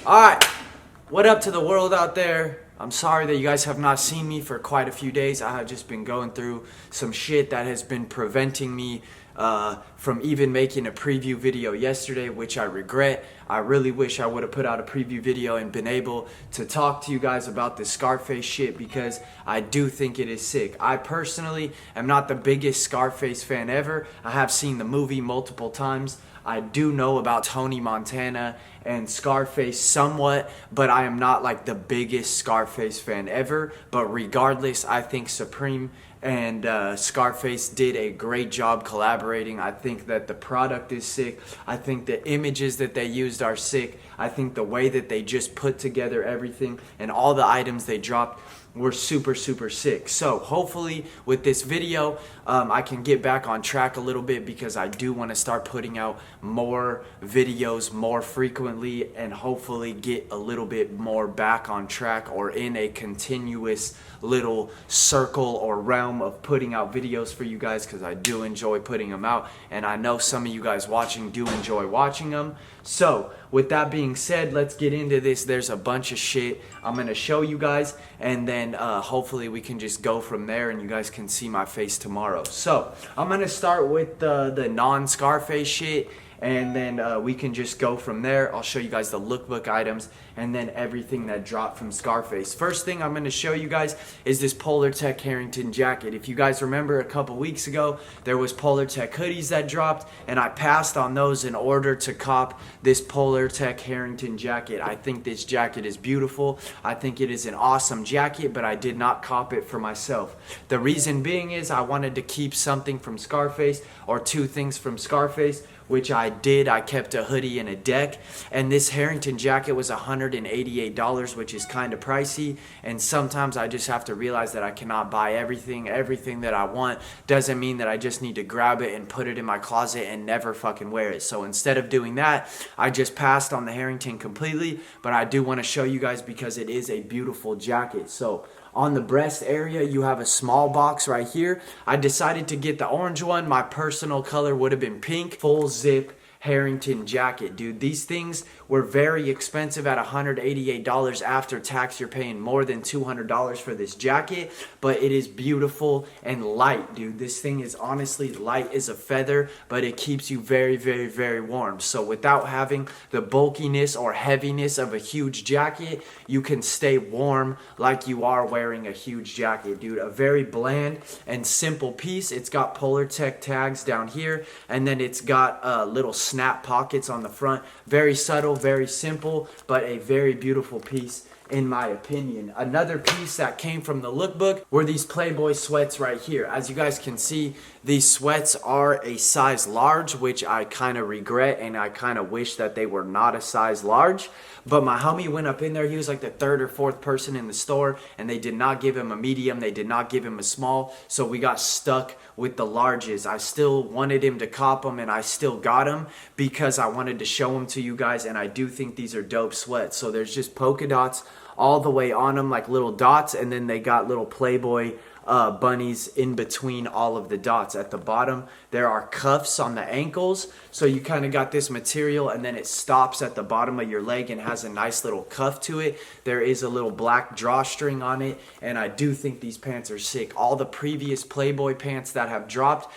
Alright, what up to the world out there? I'm sorry that you guys have not seen me for quite a few days. I have just been going through some shit that has been preventing me from even making a preview video yesterday, which I regret. I really wish I would have put out a preview video and been able to talk to you guys about this Scarface shit, because I do think it is sick. I personally am not the biggest Scarface fan ever. I have seen the movie multiple times. I do know about Tony Montana and Scarface somewhat, but I am not like the biggest Scarface fan ever. But regardless, I think Supreme and Scarface did a great job collaborating. I think that the product is sick. I think the images that they used are sick. I think the way that they just put together everything and all the items they dropped were super sick. So hopefully with this video I can get back on track a little bit, because I do want to start putting out more videos more frequently and hopefully get a little bit more back on track, or in a continuous little circle or realm of putting out videos for you guys, because I do enjoy putting them out and I know some of you guys watching do enjoy watching them. So with that being said, let's get into this. There's a bunch of shit I'm gonna show you guys, and then hopefully we can just go from there and you guys can see my face tomorrow. So I'm gonna start with the non-Scarface shit, and then we can just go from there. I'll show you guys the lookbook items and then everything that dropped from Scarface. First thing I'm going to show you guys is this Polartec Herrington Jacket. If you guys remember, a couple weeks ago there was Polartec hoodies that dropped, and I passed on those in order to cop this Polartec Herrington Jacket. I think this jacket is beautiful. I think it is an awesome jacket, but I did not cop it for myself. The reason being is I wanted to keep something from Scarface, or two things from Scarface, which I did. I kept a hoodie and a deck, and this Herrington jacket was $188, which is kind of pricey, and sometimes I just have to realize that I cannot buy everything that I want. Doesn't mean that I just need to grab it and put it in my closet and never fucking wear it. So instead of doing that, I just passed on the Herrington completely, but I do want to show you guys because it is a beautiful jacket. So on the breast area, you have a small box right here. I decided to get the orange one. My personal color would have been pink. Full zip Herrington jacket, dude. These things were very expensive at $188 after tax. You're paying more than $200 for this jacket, but it is beautiful and light, dude. This thing is honestly light as a feather, but it keeps you very warm. So without having the bulkiness or heaviness of a huge jacket, you can stay warm like you are wearing a huge jacket, dude. A very bland and simple piece. It's got Polartec tags down here, and then it's got little snap pockets on the front. Very subtle, very simple, but a very beautiful piece in my opinion. Another piece that came from the lookbook were these Playboy Sweats right here. As you guys can see, these sweats are a size large, which I kind of regret, and I kind of wish that they were not a size large. But my homie went up in there. He was like the third or fourth person in the store, and they did not give him a medium. They did not give him a small, so we got stuck with the larges. I still wanted him to cop them, and I still got them because I wanted to show them to you guys, and I do think these are dope sweats. So there's just polka dots all the way on them, like little dots, and then they got little Playboy bunnies in between all of the dots. At the bottom there are cuffs on the ankles, so you kind of got this material and then it stops at the bottom of your leg and has a nice little cuff to it. There is a little black drawstring on it, and I do think these pants are sick. All the previous Playboy pants that have dropped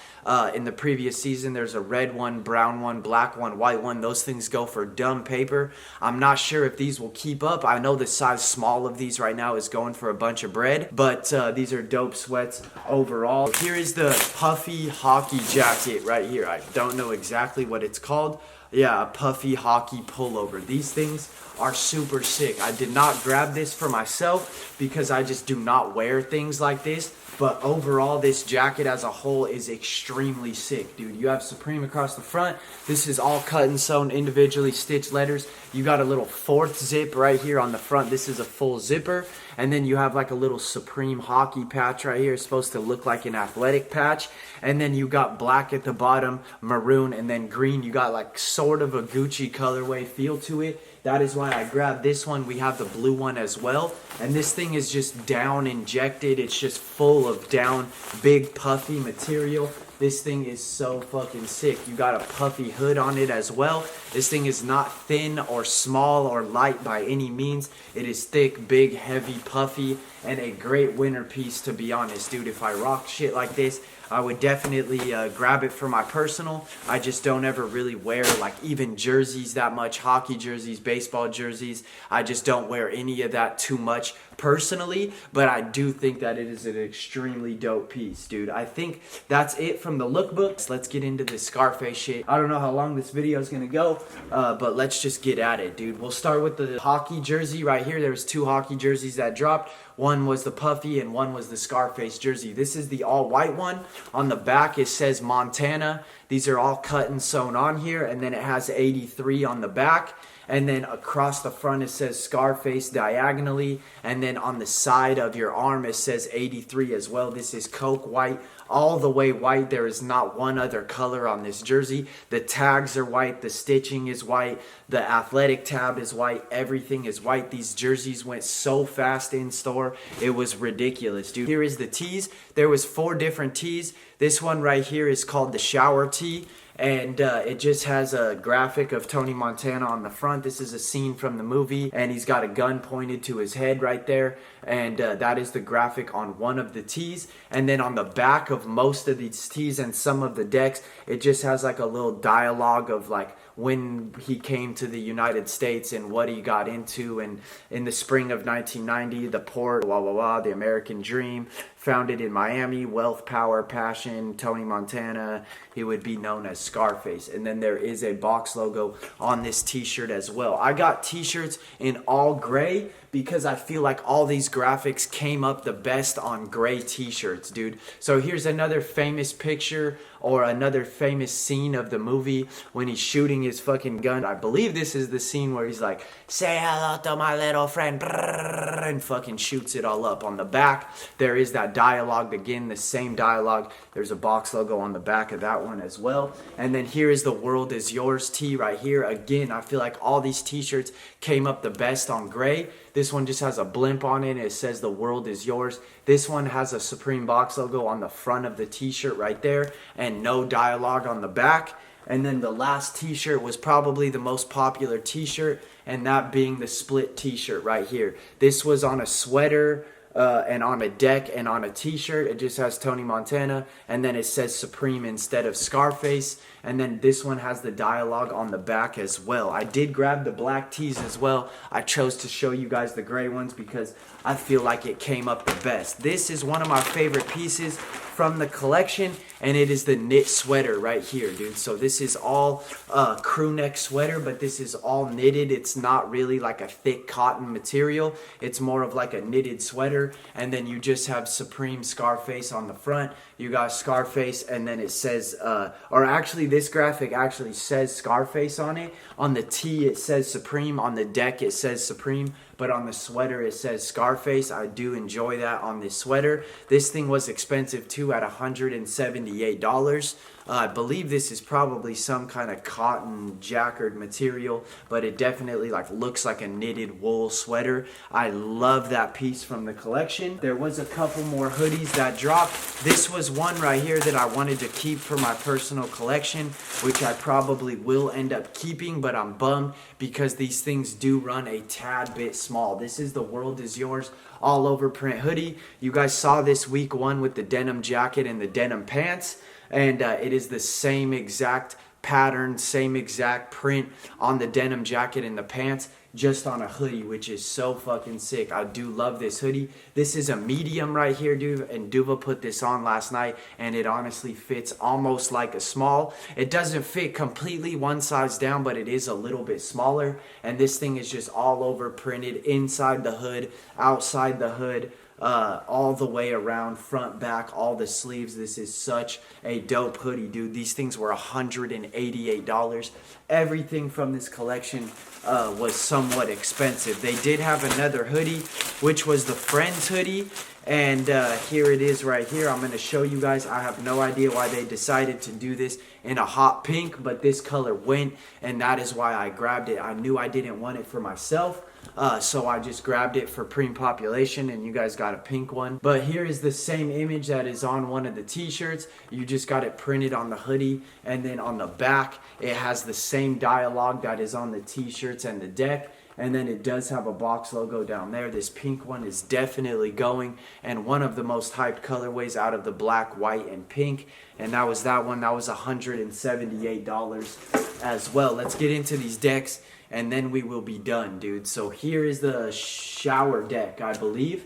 in the previous season, there's a red one, brown one, black one, white one. Those things go for dumb paper. I'm not sure if these will keep up. I know the size small of these right now is going for a bunch of bread, but these are dope sweats overall. Here is the Puffy hockey jacket right here. I don't know exactly what it's called. Yeah, a Puffy hockey pullover. These things are super sick. I did not grab this for myself because I just do not wear things like this, but overall this jacket as a whole is extremely sick, dude. You have Supreme across the front. This is all cut and sewn, individually stitched letters. You got a little fourth zip right here on the front. This is a full zipper, and then you have like a little Supreme hockey patch right here. It's supposed to look like an athletic patch, and then you got black at the bottom, maroon, and then green. You got like sort of a Gucci colorway feel to it. That is why I grabbed this one. We have the blue one as well. And this thing is just down injected. It's just full of down, big puffy material. This thing is so fucking sick. You got a puffy hood on it as well. This thing is not thin or small or light by any means. It is thick, big, heavy, puffy, and a great winter piece, to be honest, dude. If I rock shit like this, I would definitely grab it for my personal. I just don't ever really wear like even jerseys that much, hockey jerseys, baseball jerseys. I just don't wear any of that too much personally, but I do think that it is an extremely dope piece, dude. I think that's it from the lookbooks. Let's get into this Scarface shit. I don't know how long this video is gonna go, but let's just get at it, dude. We'll start with the hockey jersey right here. There was 2 hockey jerseys that dropped. One was the Puffy and one was the Scarface jersey. This is the all white one. On the back it says Montana. These are all cut and sewn on here, and then it has 83 on the back. And then across the front it says Scarface diagonally, and then on the side of your arm it says 83 as well. This is coke white, all the way white. There is not one other color on this jersey. The tags are white, the stitching is white, the athletic tab is white, everything is white. These jerseys went so fast in store, it was ridiculous, dude. Here is the tees. There was 4 different tees. This one right here is called the shower tee, and it just has a graphic of Tony Montana on the front. This is a scene from the movie, and he's got a gun pointed to his head right there, and that is the graphic on one of the tees. And then on the back of most of these tees and some of the decks, it just has like a little dialogue of like when he came to the United States and what he got into, and in the spring of 1990, the port, blah, blah, blah, the American dream, founded in Miami, wealth, power, passion, Tony Montana, he would be known as Scarface. And then there is a box logo on this t-shirt as well. I got t-shirts in all gray because I feel like all these graphics came up the best on gray t-shirts, dude. So here's another famous picture or another famous scene of the movie when he's shooting his fucking gun. I believe this is the scene where he's like, say hello to my little friend, and fucking shoots it all up. On the back, there is that dialogue again, the same dialogue. There's a box logo on the back of that one as well. And then here is the World Is Yours tee right here. Again, I feel like all these t-shirts came up the best on gray. This one just has a blimp on it and it says the world is yours. This one has a Supreme box logo on the front of the t-shirt right there and no dialogue on the back. And then the last t-shirt was probably the most popular t-shirt, and that being the split t-shirt right here. This was on a sweater and on a deck and on a t-shirt. It just has Tony Montana, and then it says Supreme instead of Scarface. And then this one has the dialogue on the back as well. I did grab the black tees as well. I chose to show you guys the gray ones because I feel like it came up the best. This is one of my favorite pieces from the collection, and it is the knit sweater right here, dude. So this is all crew neck sweater, but this is all knitted. It's not really like a thick cotton material. It's more of like a knitted sweater, and then you just have Supreme Scarface on the front. You got Scarface, and then it says, or actually this graphic actually says Scarface on it. On the tee it says Supreme, on the deck it says Supreme, but on the sweater it says Scarface. I do enjoy that on this sweater. This thing was expensive too at $178. I believe this is probably some kind of cotton jacquard material, but it definitely like looks like a knitted wool sweater. I love that piece from the collection. There was a couple more hoodies that dropped. This was one right here that I wanted to keep for my personal collection, which I probably will end up keeping, but I'm bummed because these things do run a tad bit small. This is the World Is Yours all over print hoodie. You guys saw this week 1 with the denim jacket and the denim pants. And it is the same exact pattern, same exact print on the denim jacket and the pants, just on a hoodie, which is so fucking sick. I do love this hoodie. This is a medium right here, dude, and Duva put this on last night, and it honestly fits almost like a small. It doesn't fit completely one size down, but it is a little bit smaller, and this thing is just all over printed, inside the hood, outside the hood, all the way around, front, back, all the sleeves. This is such a dope hoodie, dude. These things were $188. Everything from this collection was somewhat expensive. They did have another hoodie, which was the Friends hoodie, and here it is right here. I'm going to show you guys. I have no idea why they decided to do this in a hot pink, but this color went, and that is why I grabbed it. I knew I didn't want it for myself, So I just grabbed it for Preem Population, and you guys got a pink one. But here is the same image that is on one of the t-shirts. You just got it printed on the hoodie, and then on the back it has the same dialogue that is on the t-shirts and the deck. And then it does have a box logo down there. This pink one is definitely going, and one of the most hyped colorways out of the black, white, and pink. And that was that one. That was $178 as well. Let's get into these decks, and then we will be done, dude. So here is the shower deck, I believe.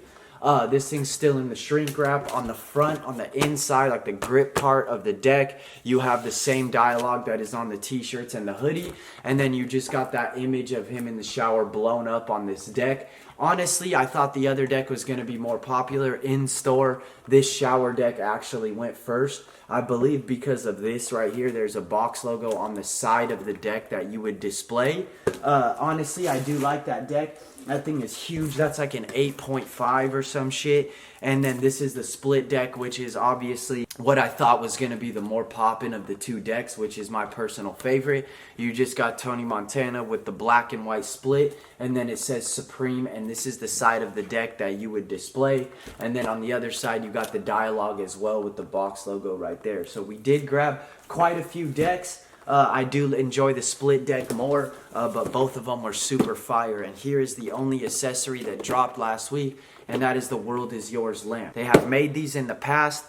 This thing's still in the shrink wrap. On the front, on the inside, like the grip part of the deck, you have the same dialogue that is on the t-shirts and the hoodie. And then you just got that image of him in the shower blown up on this deck. Honestly, I thought the other deck was going to be more popular in store. This shower deck actually went first, I believe, because of this right here. There's a box logo on the side of the deck that you would display. Honestly, I do like that deck. That thing is huge. That's like an 8.5 or some shit. And then this is the split deck, which is obviously what I thought was going to be the more poppin' of the two decks, which is my personal favorite. You just got Tony Montana with the black and white split, and then it says Supreme, and this is the side of the deck that you would display. And then on the other side, you got the dialogue as well with the box logo right there. So we did grab quite a few decks. I do enjoy the split deck more, but both of them were super fire. And here is the only accessory that dropped last week, and that is the World Is Yours lamp. They have made these in the past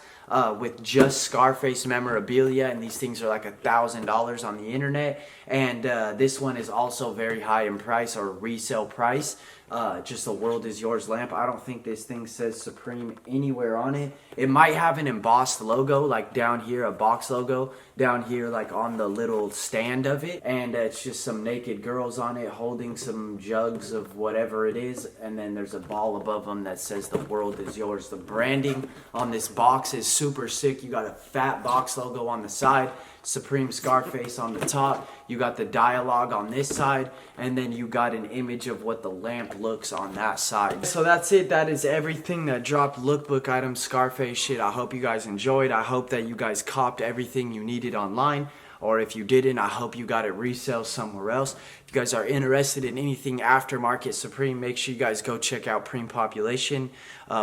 with just Scarface memorabilia, and these things are like $1,000 on the internet. And this one is also very high in price, or resale price. Just the World Is Yours lamp. I don't think this thing says Supreme anywhere on it. It might have an embossed logo, like down here, a box logo down here, like on the little stand of it. And it's just some naked girls on it holding some jugs of whatever it is. And then there's a ball above them that says the World Is Yours. The branding on this box is super sick. You got a fat box logo on the side, Supreme Scarface on the top. You got the dialogue on this side, and then you got an image of what the lamp looks on that side. So that's it. That is everything that dropped lookbook items, Scarface shit. I hope you guys enjoyed. I hope that you guys copped everything you needed online. Or if you didn't, I hope you got it resale somewhere else. If you guys are interested in anything aftermarket Supreme, make sure you guys go check out Preem Population.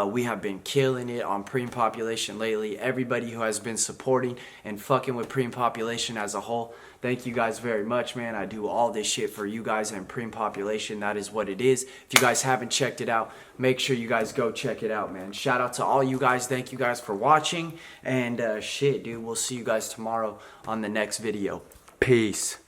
We have been killing it on Preem Population lately. Everybody who has been supporting and fucking with Preem Population as a whole, thank you guys very much, man. I do all this shit for you guys and Preem Population. That is what it is. If you guys haven't checked it out, make sure you guys go check it out, man. Shout out to all you guys. Thank you guys for watching. And shit, dude, we'll see you guys tomorrow on the next video. Peace.